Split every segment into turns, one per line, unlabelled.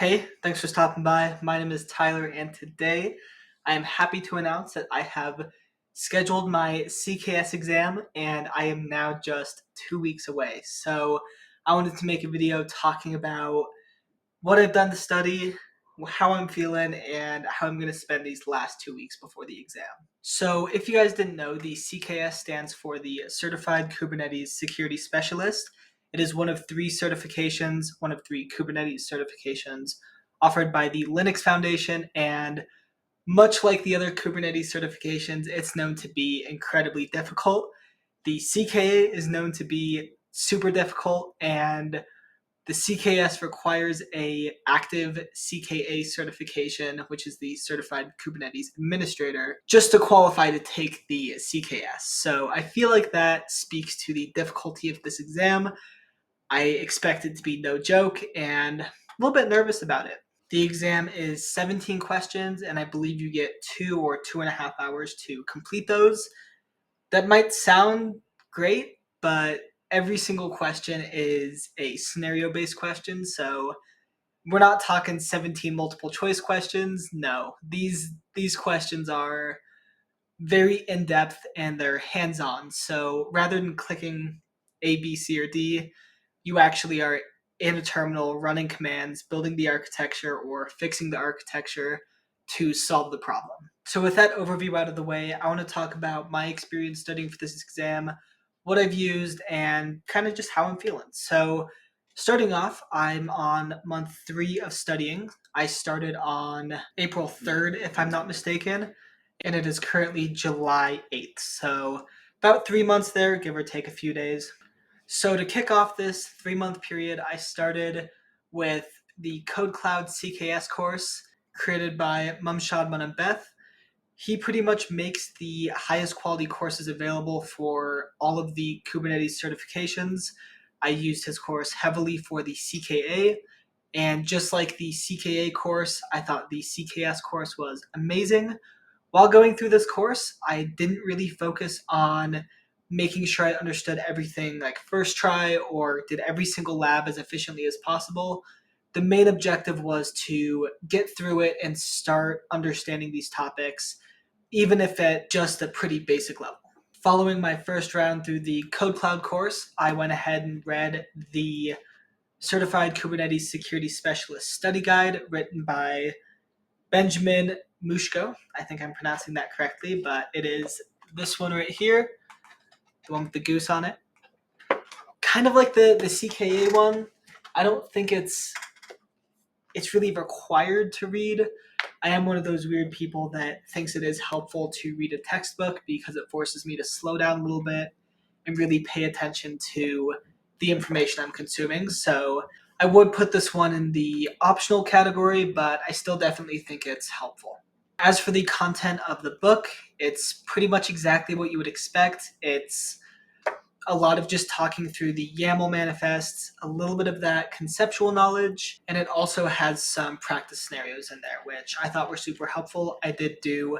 Hey, thanks for stopping by. My name is Tyler, and today I am happy to announce that I have scheduled my CKS exam, and I am now just 2 weeks away. So I wanted to make a video talking about what I've done to study, how I'm feeling, and how I'm going to spend these last 2 weeks before the exam. So if you guys didn't know, the CKS stands for the Certified Kubernetes Security Specialist. It is one of three Kubernetes certifications offered by the Linux Foundation, and much like the other Kubernetes certifications, it's known to be incredibly difficult. The CKA is known to be super difficult, and the CKS requires a active CKA certification, which is the Certified Kubernetes Administrator, just to qualify to take the CKS. So I feel like that speaks to the difficulty of this exam. I expect it to be no joke and a little bit nervous about it. The exam is 17 questions, and I believe you get 2 or 2.5 hours to complete those. That might sound great, but every single question is a scenario-based question, so we're not talking 17 multiple choice questions. No, these questions are very in-depth and they're hands-on. So rather than clicking A, B, C, or D, you actually are in a terminal running commands, building the architecture or fixing the architecture to solve the problem. So with that overview out of the way, I want to talk about my experience studying for this exam, what I've used, and kind of just how I'm feeling. So starting off, I'm on month 3 of studying. I started on April 3rd, if I'm not mistaken, and it is currently July 8th. So about 3 months there, give or take a few days. So to kick off this 3-month period, I started with the KodeKloud CKS course created by Mumshad Manambeth. He pretty much makes the highest quality courses available for all of the Kubernetes certifications. I used his course heavily for the CKA, and just like the CKA course, I thought the CKS course was amazing. While going through this course, I didn't really focus on making sure I understood everything like first try or did every single lab as efficiently as possible. The main objective was to get through it and start understanding these topics, even if at just a pretty basic level. Following my first round through the KodeKloud course, I went ahead and read the Certified Kubernetes Security Specialist Study Guide written by Benjamin Mushko. I think I'm pronouncing that correctly, but it is this one right here, the one with the goose on it. Kind of like the CKA one. I don't think it's really required to read. I am one of those weird people that thinks it is helpful to read a textbook because it forces me to slow down a little bit and really pay attention to the information I'm consuming. So I would put this one in the optional category, but I still definitely think it's helpful. As for the content of the book, it's pretty much exactly what you would expect. It's a lot of just talking through the YAML manifests, a little bit of that conceptual knowledge, and it also has some practice scenarios in there, which I thought were super helpful. I did do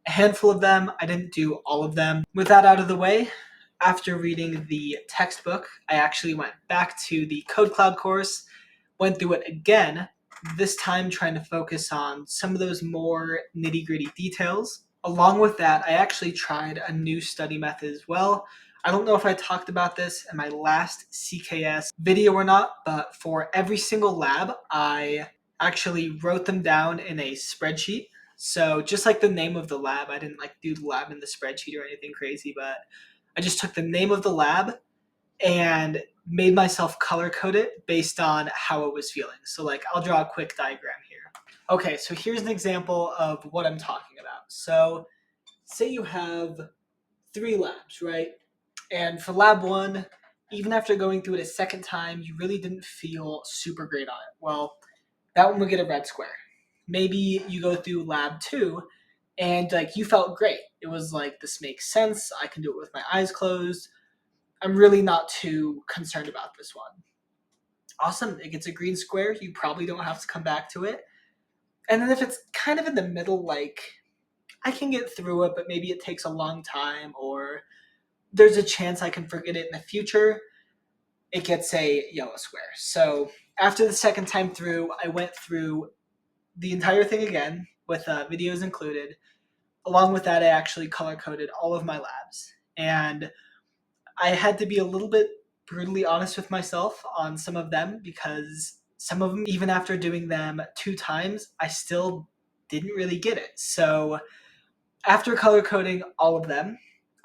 a handful of them. I didn't do all of them. With that out of the way, after reading the textbook, I actually went back to the KodeKloud course, went through it again, this time trying to focus on some of those more nitty-gritty details. Along with that, I actually tried a new study method as well. I don't know if I talked about this in my last CKS video or not, but for every single lab, I actually wrote them down in a spreadsheet. So just like the name of the lab, I didn't like do the lab in the spreadsheet or anything crazy, but I just took the name of the lab and made myself color code it based on how it was feeling. So like I'll draw a quick diagram here. Okay, so here's an example of what I'm talking about. So say you have 3 labs, right? And for lab 1, even after going through it a second time, you really didn't feel super great on it. Well, that one will get a red square. Maybe you go through lab 2 and like you felt great. It was like, this makes sense. I can do it with my eyes closed. I'm really not too concerned about this one. Awesome, it gets a green square. You probably don't have to come back to it. And then if it's kind of in the middle, like I can get through it, but maybe it takes a long time, or there's a chance I can forget it in the future, it gets a yellow square. So After the second time through, I went through the entire thing again with videos included. Along with that, I actually color coded all of my labs. And I had to be a little bit brutally honest with myself on some of them because some of them, even after doing them 2 times, I still didn't really get it. So after color coding all of them,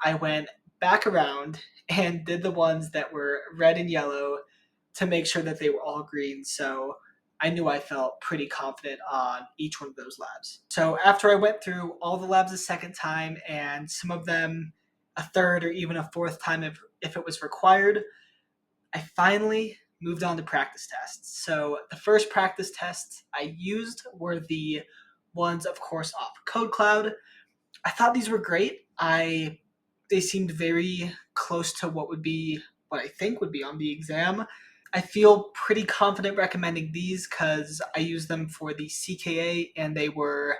I went back around and did the ones that were red and yellow to make sure that they were all green. So I knew I felt pretty confident on each one of those labs. So after I went through all the labs a second time and some of them a third or even a fourth time if it was required, I finally moved on to practice tests. So the first practice tests I used were the ones, of course, off KodeKloud. I thought these were great. They seemed very close to what I think would be on the exam. I feel pretty confident recommending these because I used them for the CKA and they were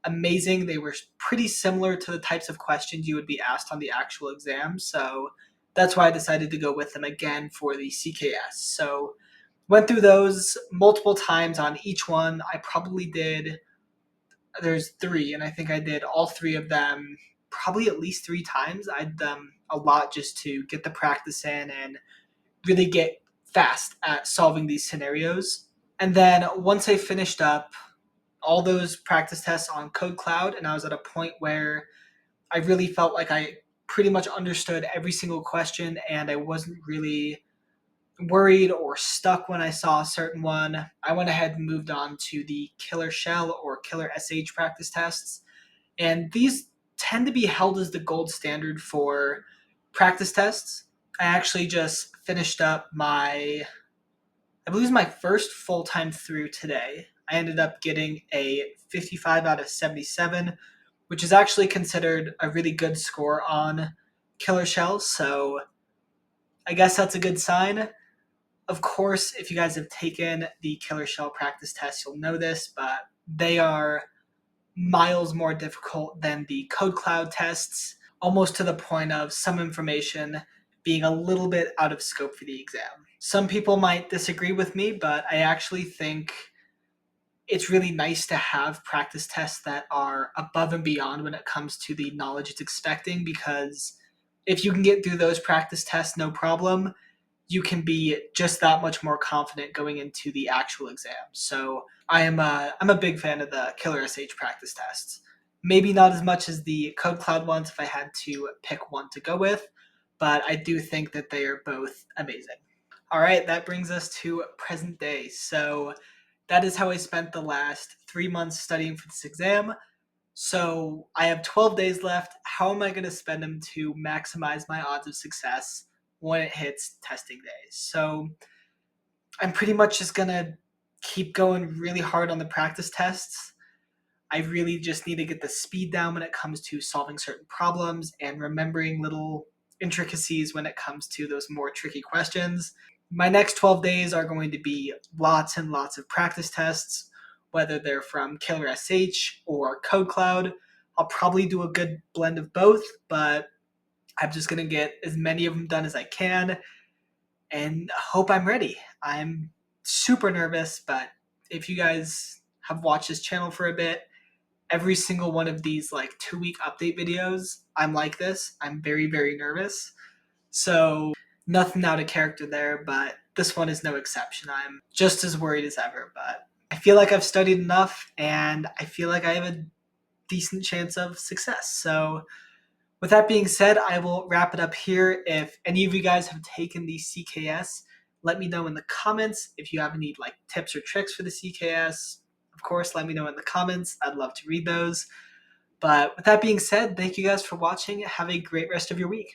amazing. They were pretty similar to the types of questions you would be asked on the actual exam. So that's why I decided to go with them again for the CKS. So went through those multiple times on each one. I probably did, there's 3, and I think I did all 3 of them probably at least 3 times. I did them a lot just to get the practice in and really get fast at solving these scenarios. And then once I finished up all those practice tests on KodeKloud, and I was at a point where I really felt like I pretty much understood every single question and I wasn't really worried or stuck when I saw a certain one, I went ahead and moved on to the killer shell or killer SH practice tests. And these tend to be held as the gold standard for practice tests. I actually just finished up I believe it was my first full time through today. I ended up getting a 55 out of 77, which is actually considered a really good score on killer shells. So I guess that's a good sign. Of course, if you guys have taken the killer shell practice test, you'll know this, but they are miles more difficult than the KodeKloud tests, almost to the point of some information being a little bit out of scope for the exam. Some people might disagree with me, but I actually think it's really nice to have practice tests that are above and beyond when it comes to the knowledge it's expecting, because if you can get through those practice tests no problem, you can be just that much more confident going into the actual exam. So I'm a big fan of the Killer SH practice tests. Maybe not as much as the KodeKloud ones if I had to pick one to go with, but I do think that they are both amazing. All right, that brings us to present day. So that is how I spent the last 3 months studying for this exam. So I have 12 days left. How am I going to spend them to maximize my odds of success when it hits testing days? So I'm pretty much just going to keep going really hard on the practice tests. I really just need to get the speed down when it comes to solving certain problems and remembering little intricacies when it comes to those more tricky questions. My next 12 days are going to be lots and lots of practice tests, whether they're from Killer SH or KodeKloud. I'll probably do a good blend of both, but I'm just going to get as many of them done as I can and hope I'm ready. I'm super nervous, but if you guys have watched this channel for a bit, every single one of these like 2-week update videos, I'm like this. I'm very, very nervous. So nothing out of character there, but this one is no exception. I'm just as worried as ever, but I feel like I've studied enough and I feel like I have a decent chance of success. So with that being said, I will wrap it up here. If any of you guys have taken the CKS, let me know in the comments. If you have any like tips or tricks for the CKS, of course, let me know in the comments. I'd love to read those. But with that being said, thank you guys for watching. Have a great rest of your week.